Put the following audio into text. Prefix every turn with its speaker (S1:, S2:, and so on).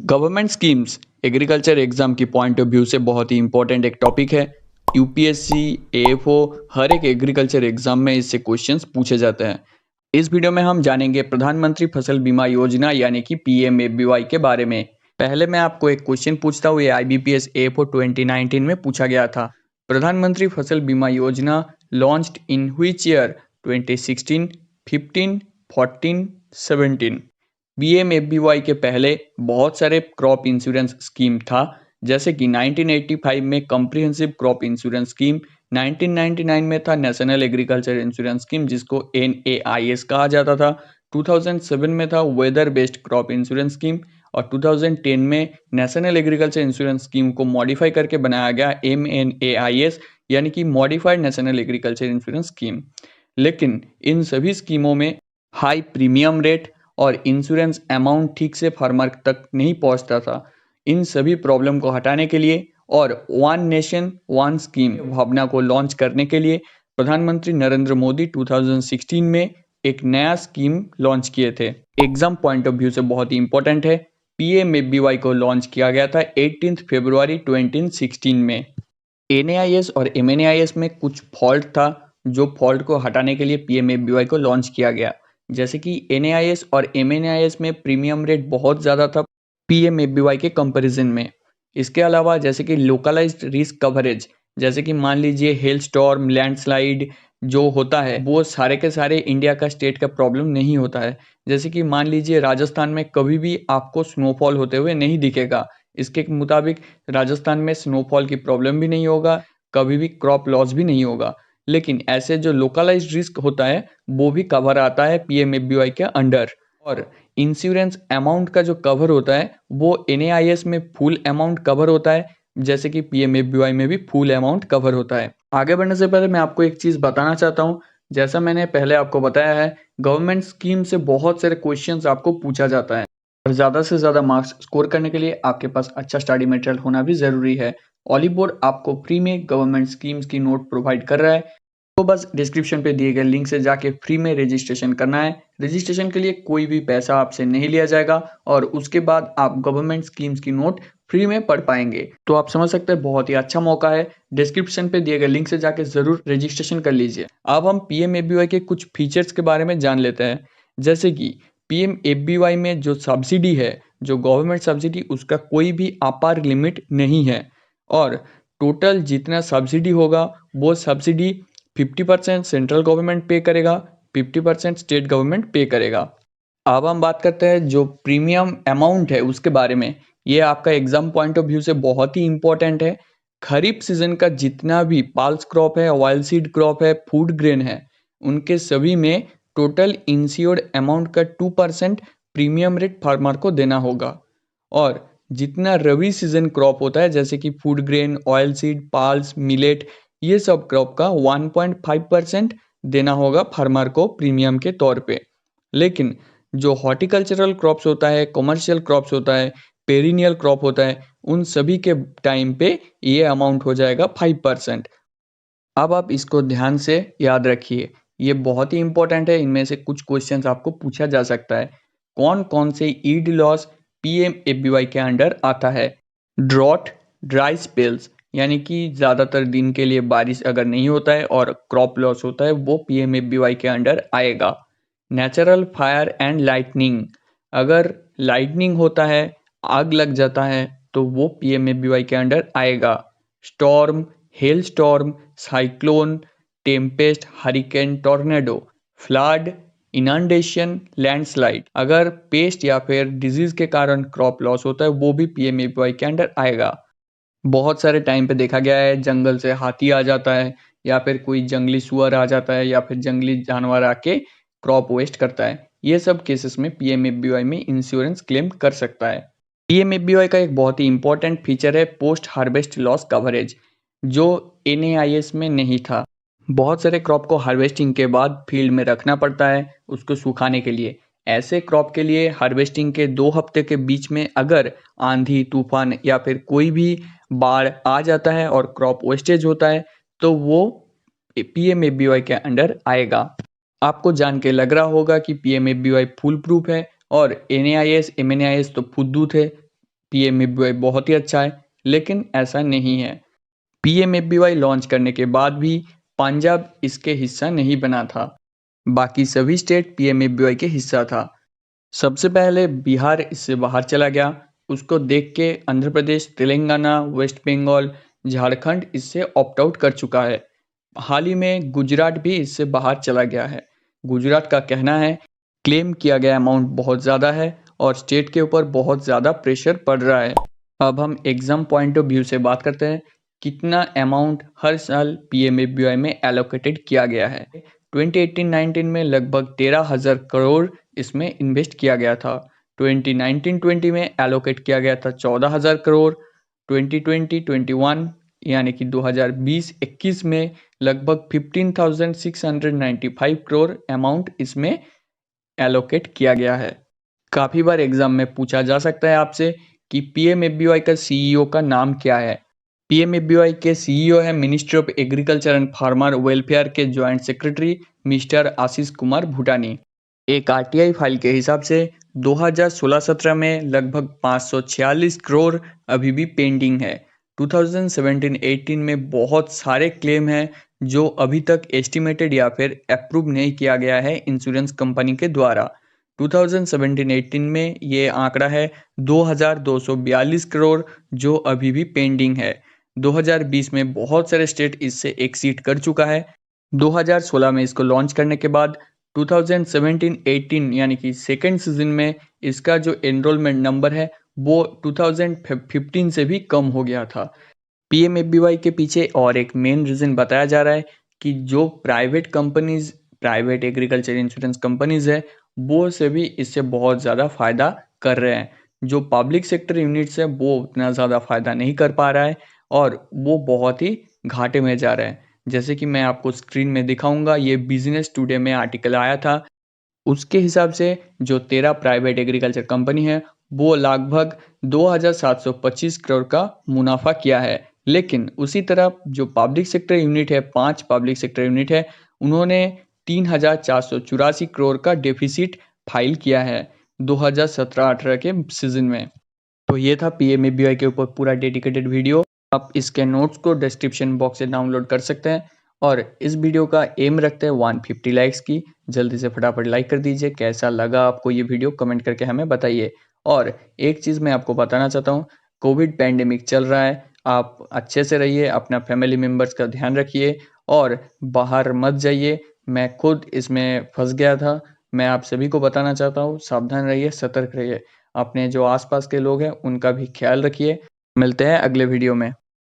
S1: Government schemes agriculture exam की point of view से बहुत ही इंपॉर्टेंट एक टॉपिक है। यूपीएससी, एएफओ, हर एक एग्रीकल्चर एग्जाम में इससे क्वेश्चंस पूछे जाते हैं। इस वीडियो में हम जानेंगे प्रधानमंत्री फसल बीमा योजना यानी कि पीएमएफबीवाई के बारे में। पहले मैं आपको एक क्वेश्चन पूछता हूँ, ये आईबीपीएस एएफओ 2019 में पूछा गया था। प्रधानमंत्री फसल बीमा योजना launched in which year? 2016, 15, 14, 17। PMFBY के पहले बहुत सारे क्रॉप इंश्योरेंस स्कीम था, जैसे कि 1985 में कॉम्प्रिहेंसिव क्रॉप इंश्योरेंस स्कीम, 1999 में था नेशनल एग्रीकल्चर इंश्योरेंस स्कीम जिसको NAIS कहा जाता था, 2007 में था weather based crop insurance scheme और 2010 में नेशनल एग्रीकल्चर इंश्योरेंस स्कीम को मॉडिफाई करके बनाया गया MNAIS यानी कि modified national agriculture insurance scheme. लेकिन इन सभी स्कीमों में हाई प्रीमियम रेट और इंश्योरेंस अमाउंट ठीक से फार्मर तक नहीं पहुंचता था। इन सभी प्रॉब्लम को हटाने के लिए और वन नेशन वन स्कीम भावना को लॉन्च करने के लिए प्रधानमंत्री नरेंद्र मोदी 2016 में एक नया स्कीम लॉन्च किए थे। एग्जाम पॉइंट ऑफ व्यू से बहुत ही इंपॉर्टेंट है। पीएमएफबीवाई को लॉन्च किया गया था 18 फरवरी 2016 में। NAIS और MNAIS में कुछ फॉल्ट था, जो फॉल्ट को हटाने के लिए पीएमएफबीवाई को लॉन्च किया गया। जैसे कि NAIS और MNAIS में प्रीमियम रेट बहुत ज़्यादा था पीएमएफबीवाई के कंपैरिजन में। इसके अलावा जैसे कि लोकलाइज्ड रिस्क कवरेज, जैसे कि मान लीजिए हेल स्टॉर्म, लैंडस्लाइड जो होता है वो सारे के सारे इंडिया का स्टेट का प्रॉब्लम नहीं होता है। जैसे कि मान लीजिए राजस्थान में कभी भी आपको स्नोफॉल होते हुए नहीं दिखेगा। इसके मुताबिक राजस्थान में स्नोफॉल की प्रॉब्लम भी नहीं होगा, कभी भी क्रॉप लॉस भी नहीं होगा। लेकिन ऐसे जो लोकलाइज्ड रिस्क होता है वो भी कवर आता है पीएमएफबीवाई के अंडर। और इंश्योरेंस अमाउंट का जो कवर होता है वो NAIS में फुल अमाउंट कवर होता है, जैसे कि पीएमएफबीवाई में भी फुल अमाउंट कवर होता है। आगे बढ़ने से पहले मैं आपको एक चीज़ बताना चाहता हूँ। जैसा मैंने पहले आपको बताया है, गवर्नमेंट स्कीम से बहुत सारे क्वेश्चंस आपको पूछा जाता है और ज़्यादा से ज़्यादा मार्क्स स्कोर करने के लिए आपके पास अच्छा स्टडी मटेरियल होना भी ज़रूरी है। ऑलिव बोर्ड आपको फ्री में गवर्नमेंट स्कीम्स की नोट प्रोवाइड कर रहा है। तो बस डिस्क्रिप्शन पे दिए गए लिंक से जाके फ्री में रजिस्ट्रेशन करना है। रजिस्ट्रेशन के लिए कोई भी पैसा आपसे नहीं लिया जाएगा और उसके बाद आप गवर्नमेंट स्कीम्स की नोट फ्री में पढ़ पाएंगे। तो आप समझ सकते हैं बहुत ही अच्छा मौका है। डिस्क्रिप्शन पे दिए गए लिंक से जाके जरूर रजिस्ट्रेशन कर लीजिए। अब हम पीएमएफबीवाई के कुछ फीचर्स के बारे में जान लेते हैं। जैसे कि पीएमएफबीवाई में जो सब्सिडी है, जो गवर्नमेंट सब्सिडी, उसका कोई भी अपर लिमिट नहीं है और टोटल जितना सब्सिडी होगा वो सब्सिडी 50% सेंट्रल गवर्नमेंट पे करेगा, 50% स्टेट गवर्नमेंट पे करेगा। अब हम बात करते हैं जो प्रीमियम अमाउंट है उसके बारे में। ये आपका एग्जाम पॉइंट ऑफ व्यू से बहुत ही इंपॉर्टेंट है। खरीफ सीजन का जितना भी पाल्स क्रॉप है, ऑयल सीड क्रॉप है, फूड ग्रेन है, उनके सभी में टोटल इंश्योर्ड अमाउंट का 2% प्रीमियम रेट फार्मर को देना होगा। और जितना रबी सीजन क्रॉप होता है, जैसे कि food grain, oil seed, pulse, millet, ये सब क्रॉप का 1.5% देना होगा फार्मर को प्रीमियम के तौर पे। लेकिन जो हॉर्टिकल्चरल क्रॉप्स होता है, कमर्शियल क्रॉप्स होता है, पेरिनियल क्रॉप होता है, उन सभी के टाइम पे ये अमाउंट हो जाएगा 5%। अब आप इसको ध्यान से याद रखिए, ये बहुत ही इंपॉर्टेंट है। इनमें से कुछ क्वेश्चंस आपको पूछा जा सकता है। कौन कौन से ईड लॉस पीएमएफबीवाई के अंडर आता है? ड्रॉट, ड्राई स्पेल्स यानी कि ज़्यादातर दिन के लिए बारिश अगर नहीं होता है और क्रॉप लॉस होता है, वो पीएमएफबीवाई के अंडर आएगा। नेचुरल फायर एंड लाइटनिंग, अगर लाइटनिंग होता है, आग लग जाता है, तो वो पीएमएफबीवाई के अंडर आएगा। Storm, hello storm, cyclone, Tempest, hurricane, tornado, flood, inundation, landslide, अगर पेस्ट या फिर डिजीज के कारण क्रॉप लॉस होता है, वो भी पीएमएफबीवाई के अंडर आएगा। बहुत सारे टाइम पे देखा गया है जंगल से हाथी आ जाता है या फिर कोई जंगली सुअर आ जाता है या फिर जंगली जानवर आके क्रॉप वेस्ट करता है। ये सब केसेस में पीएमएफबीवाई में इंश्योरेंस क्लेम कर सकता है। पीएमएफबीवाई का एक बहुत ही इंपॉर्टेंट फीचर है पोस्ट हार्वेस्ट लॉस कवरेज, जो NAIS में नहीं था। बहुत सारे क्रॉप को हार्वेस्टिंग के बाद फील्ड में रखना पड़ता है उसको सुखाने के लिए। ऐसे क्रॉप के लिए हार्वेस्टिंग के 2 हफ्ते के बीच में अगर आंधी तूफान या फिर कोई भी बाढ़ आ जाता है और क्रॉप वेस्टेज होता है, तो वो पीएमएफबीवाई के अंडर आएगा। आपको जान के लग रहा होगा कि पीएमएफबीवाई फुल प्रूफ है और NAIS MNAIS तो फुद्दू थे। पीएमएबीवाई बहुत ही अच्छा है, लेकिन ऐसा नहीं है। पीएमएबीवाई लॉन्च करने के बाद भी पंजाब इसके हिस्सा नहीं बना था। बाकी सभी स्टेट पीएमएबीवाई के हिस्सा था। सबसे पहले बिहार इससे बाहर चला गया। उसको देख के आंध्र प्रदेश, तेलंगाना, वेस्ट बंगाल, झारखंड इससे ऑप्ट आउट कर चुका है। हाल ही में गुजरात भी इससे बाहर चला गया है। गुजरात का कहना है क्लेम किया गया अमाउंट बहुत ज़्यादा है और स्टेट के ऊपर बहुत ज़्यादा प्रेशर पड़ रहा है। अब हम एग्ज़ाम पॉइंट ऑफ व्यू से बात करते हैं। कितना अमाउंट हर साल पीएमएबीवाई में एलोकेटेड किया गया है। 2018-19 में लगभग 13,000 करोड़ इसमें इन्वेस्ट किया गया था। 2019-20 में एलोकेट किया गया था 14,000 करोड़। 2020-21 यानी कि 2020-21 में लगभग 15,695 करोड़ अमाउंट इसमें एलोकेट किया गया है। काफ़ी बार एग्जाम में पूछा जा सकता है आपसे कि पीएमएबीवाई का सीईओ का नाम क्या है। पीएमएबीवाई के सीईओ है ministry of agriculture and farmer welfare के joint secretary mister Ashish Kumar भूटानी। एक आरटीआई फाइल के हिसाब से 2016-17 में लगभग 546 करोड़ अभी भी पेंडिंग है। 2017-18 में बहुत सारे क्लेम हैं जो अभी तक एस्टिमेटेड या फिर अप्रूव नहीं किया गया है इंश्योरेंस कंपनी के द्वारा। 2017-18 में ये आंकड़ा है 2,242 करोड़ जो अभी भी पेंडिंग है। 2020 में बहुत सारे स्टेट इससे एक्सीड कर चुका है। 2016 में इसको लॉन्च करने के बाद 2017-18 यानी कि सेकेंड सीजन में इसका जो एनरोलमेंट नंबर है वो 2015 से भी कम हो गया था। पीएमएबीवाई के पीछे और एक मेन रीज़न बताया जा रहा है कि जो private companies, private agriculture insurance companies है वो से भी इससे बहुत ज़्यादा फ़ायदा कर रहे हैं। जो पब्लिक सेक्टर यूनिट्स है वो उतना ज़्यादा फ़ायदा नहीं कर पा रहा है और वो बहुत ही घाटे में जा रहे हैं। जैसे कि मैं आपको स्क्रीन में दिखाऊंगा, ये बिजनेस टुडे में आर्टिकल आया था। उसके हिसाब से जो 13 प्राइवेट एग्रीकल्चर कंपनी है वो लगभग 2,725 करोड़ का मुनाफा किया है। लेकिन उसी तरफ जो पब्लिक सेक्टर यूनिट है, 5 पब्लिक सेक्टर यूनिट है, उन्होंने 3,484 करोड़ का डेफिसिट फाइल किया है 2017-18 के सीजन में। तो ये था पीएमएबीवाई के ऊपर पूरा डेडिकेटेड वीडियो। आप इसके नोट्स को डिस्क्रिप्शन बॉक्स से डाउनलोड कर सकते हैं और इस वीडियो का एम रखते हैं 150 लाइक्स की। जल्दी से फटाफट लाइक कर दीजिए। कैसा लगा आपको ये वीडियो कमेंट करके हमें बताइए। और एक चीज़ मैं आपको बताना चाहता हूँ, कोविड पैंडेमिक चल रहा है, आप अच्छे से रहिए, अपना फैमिली मेम्बर्स का ध्यान रखिए और बाहर मत जाइए। मैं खुद इसमें फंस गया था। मैं आप सभी को बताना चाहता हूँ, सावधान रहिए, सतर्क रहिए। अपने जो आसपास के लोग हैं उनका भी ख्याल रखिए। मिलते हैं अगले वीडियो में।